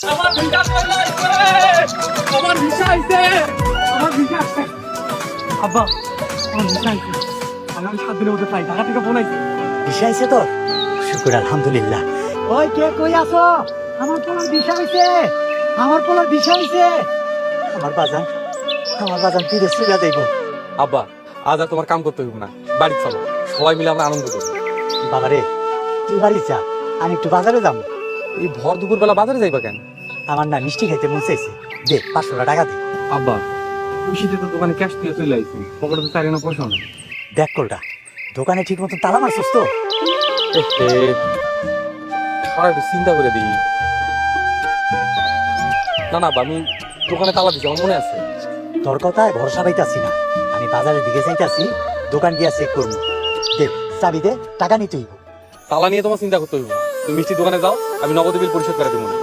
আমার ভিসা চলে আসছে, আমার ভিসা আইছে, আমার ভিসা আসছে। আব্বা, আমার ভিসা আইছে। আগামী 7 দিনের মধ্যে ফ্লাইট, ঢাকা থেকে ফোন আইছে। ভিসা আইছে তোর? শুকুর আলহামদুলিল্লাহ। ওই কে কই আছো? আমার পোলার ভিসা হইছে, আমার পোলার ভিসা হইছে। আমার বাজান তীরে চুলা দেব। আব্বা, আজ আর তোমার কাম করতে হইব না, বাড়ি চলো, সবাই মিলে আমরা আনন্দ করি। বাবারে তুই বাড়ি যা, আমি একটু বাজারে যাবো। এই ভর দুপুর বেলা বাজারে যাইবা কেন? আমার না মিষ্টি খাইতে মন চাইছে, দে 500 টাকা দে। আব্বা, খুশিতে তো দোকানে ক্যাশ দিয়ে চলে আইছি, পকেটে তো 4 আনা পয়সা নেই। দেখ কোলটা, দোকানে ঠিক মতো তালা মারছিস তো? সবাই একটু চিন্তা করে দিই। না না আব্বা, আমি দোকানে তালা দিচ্ছি, আমার মনে আছে। তোর কথায় ভরসা পাইতাছি না, আমি বাজারের দিকে যাইতাছি, দোকান গিয়া চেক করবো। দে চাবি দে, টাকা নিতে হইব। তালা নিয়ে তোমার চিন্তা করতে হইব না, তুমি মিষ্টির দোকানে যাও, আমি নগদ বিল পরিশোধ করে দেবো না।